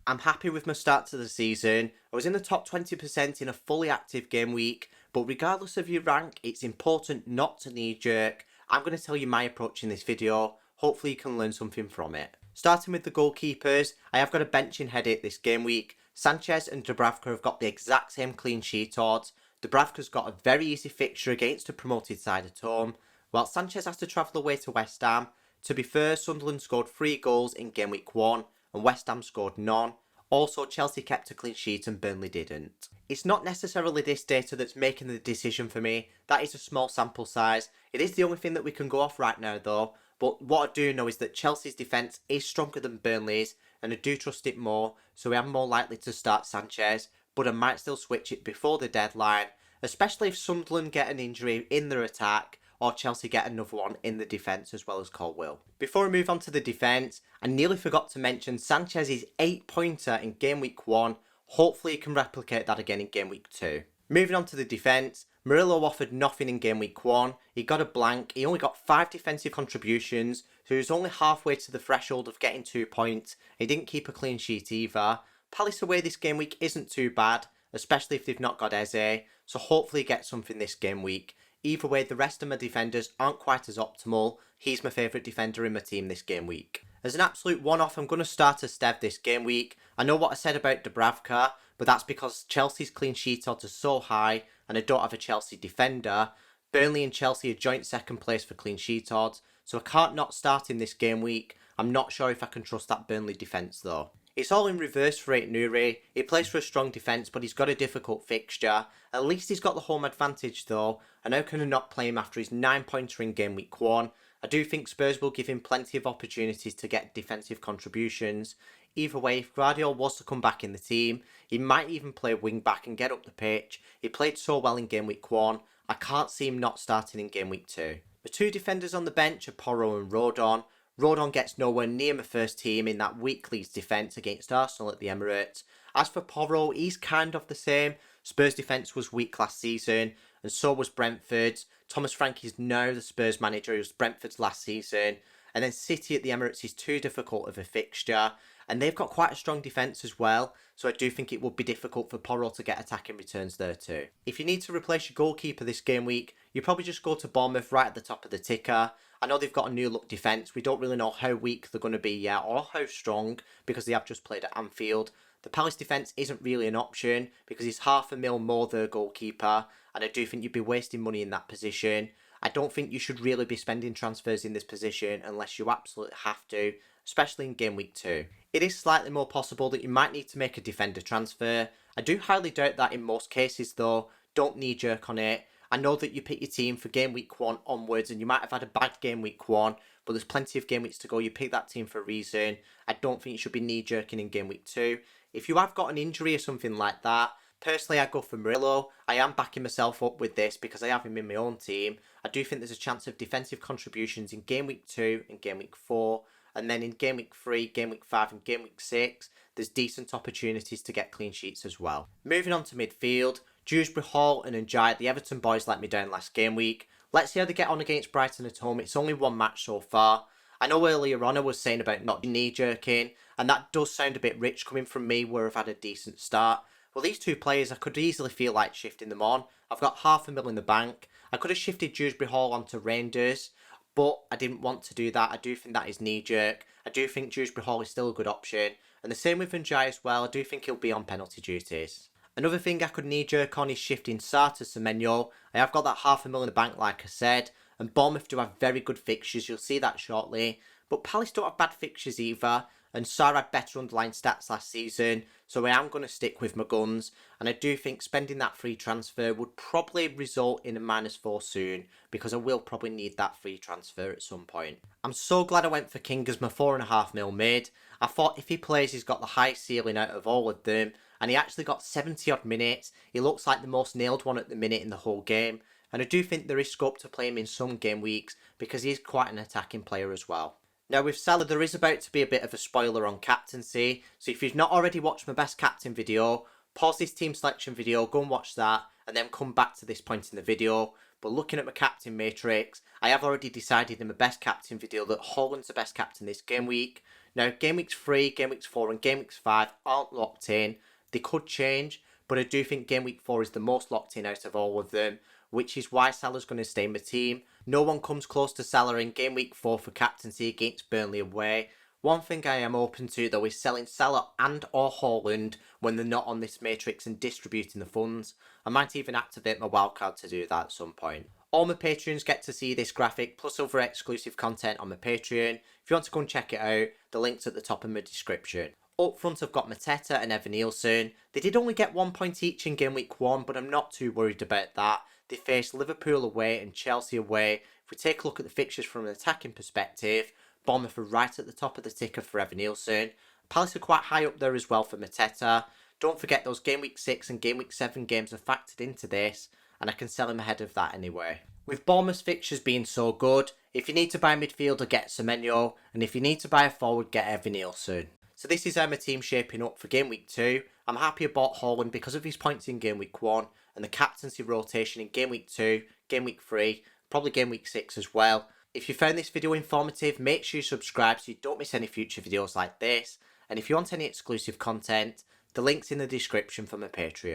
I'm happy with my start to the season. I was in the top 20% in a fully active game week, but regardless of your rank, it's important not to knee-jerk. I'm going to tell you my approach in this video. Hopefully you can learn something from it. Starting with the goalkeepers, I have got a benching headache this game week. Sanchez and Dubravka have got the exact same clean sheet odds. Dubravka's got a very easy fixture against a promoted side at home, while Sanchez has to travel away to West Ham. To be fair, Sunderland scored 3 goals in game week 1 and West Ham scored none. Also, Chelsea kept a clean sheet and Burnley didn't. It's not necessarily this data that's making the decision for me. That is a small sample size. It is the only thing that we can go off right now though. But what I do know is that Chelsea's defence is stronger than Burnley's and I do trust it more, so I am more likely to start Sanchez, but I might still switch it before the deadline, especially if Sunderland get an injury in their attack or Chelsea get another one in the defence as well as Colwill. Before we move on to the defence, I nearly forgot to mention Sanchez's 8-pointer in game week 1. Hopefully he can replicate that again in game week 2. Moving on to the defence, Murillo offered nothing in game week 1. He got a blank, he only got 5 defensive contributions, so he was only halfway to the threshold of getting 2 points. He didn't keep a clean sheet either. Palace away this game week isn't too bad, especially if they've not got Eze, so hopefully he gets something this game week. Either way, the rest of my defenders aren't quite as optimal. He's my favourite defender in my team this game week. As an absolute one-off, I'm going to start Estev this game week. I know what I said about Dubravka, but that's because Chelsea's clean sheet odds are so high and I don't have a Chelsea defender. Burnley and Chelsea are joint second place for clean sheet odds, so I can't not start him this game week. I'm not sure if I can trust that Burnley defence though. It's all in reverse for Nuri. He plays for a strong defence, but he's got a difficult fixture. At least he's got the home advantage though, and how can I not play him after his 9-pointer in game week 1? I do think Spurs will give him plenty of opportunities to get defensive contributions. Either way, if Guardiola was to come back in the team, he might even play wing back and get up the pitch. He played so well in game week 1, I can't see him not starting in game week 2. The 2 defenders on the bench are Porro and Rodon. Rodon gets nowhere near my first team in that weak Leeds defence against Arsenal at the Emirates. As for Porro, he's kind of the same. Spurs' defence was weak last season, and so was Brentford's. Thomas Frank is now the Spurs manager, he was Brentford's last season. And then City at the Emirates is too difficult of a fixture, and they've got quite a strong defence as well, so I do think it would be difficult for Porro to get attacking returns there too. If you need to replace your goalkeeper this game week, you probably just go to Bournemouth right at the top of the ticker. I know they've got a new look defence. We don't really know how weak they're going to be yet or how strong because they have just played at Anfield. The Palace defence isn't really an option because he's $500,000 more their goalkeeper, and I do think you'd be wasting money in that position. I don't think you should really be spending transfers in this position unless you absolutely have to, especially in game week 2. It is slightly more possible that you might need to make a defender transfer. I do highly doubt that in most cases though. Don't knee-jerk on it. I know that you pick your team for game week 1 onwards and you might have had a bad game week 1, but there's plenty of game weeks to go. You pick that team for a reason. I don't think you should be knee-jerking in game week 2. If you have got an injury or something like that, personally I go for Murillo. I am backing myself up with this because I have him in my own team. I do think there's a chance of defensive contributions in game week 2 and game week 4. And then in game week 3, game week 5 and game week 6, there's decent opportunities to get clean sheets as well. Moving on to midfield, Dewsbury Hall and Njai, the Everton boys let me down last game week. Let's see how they get on against Brighton at home. It's only one match so far. I know earlier on I was saying about not knee-jerking, and that does sound a bit rich coming from me where I've had a decent start. Well, these 2 players, I could easily feel like shifting them on. I've got $500,000 in the bank. I could have shifted Dewsbury Hall onto Rangers, but I didn't want to do that. I do think that is knee-jerk. I do think Dewsbury Hall is still a good option. And the same with Njai as well. I do think he'll be on penalty duties. Another thing I could knee-jerk on is shifting Sarr to Semenyo. I have got that $500,000 in the bank like I said. And Bournemouth do have very good fixtures. You'll see that shortly. But Palace don't have bad fixtures either. And Sarr had better underlying stats last season, so I am going to stick with my guns, and I do think spending that free transfer would probably result in a -4 soon, because I will probably need that free transfer at some point. I'm so glad I went for King as my $4.5 mid. I thought if he plays he's got the highest ceiling out of all of them, and he actually got 70 odd minutes. He looks like the most nailed one at the minute in the whole game, and I do think there is scope to play him in some game weeks, because he is quite an attacking player as well. Now with Salah, there is about to be a bit of a spoiler on captaincy, so if you've not already watched my best captain video, pause this team selection video, go and watch that, and then come back to this point in the video. But looking at my captain matrix, I have already decided in my best captain video that Haaland's the best captain this game week. Now, Game Weeks 3, Game Weeks 4 and Game Weeks 5 aren't locked in. They could change, but I do think Game Week 4 is the most locked in out of all of them, which is why Salah's going to stay in my team. No one comes close to Salah in Game Week 4 for captaincy against Burnley away. One thing I am open to though is selling Salah and or Haaland when they're not on this matrix and distributing the funds. I might even activate my wildcard to do that at some point. All my patrons get to see this graphic plus other exclusive content on my Patreon. If you want to go and check it out, the link's at the top of my description. Up front I've got Mateta and Evan Nielsen. They did only get 1 point each in Game Week 1, but I'm not too worried about that. They faced Liverpool away and Chelsea away. If we take a look at the fixtures from an attacking perspective, Bournemouth are right at the top of the ticker for Evan Nielsen. Palace are quite high up there as well for Mateta. Don't forget those Game Week 6 and Game Week 7 games are factored into this, and I can sell him ahead of that anyway. With Bournemouth's fixtures being so good, if you need to buy a midfielder, get Semenyo, and if you need to buy a forward, get Evan Nielsen. So this is how my team's shaping up for Game Week 2. I'm happy I bought Haaland because of his points in Game Week 1 and the captaincy rotation in Game Week 2, Game Week 3, probably Game Week 6 as well. If you found this video informative, make sure you subscribe so you don't miss any future videos like this. And if you want any exclusive content, the link's in the description for my Patreon.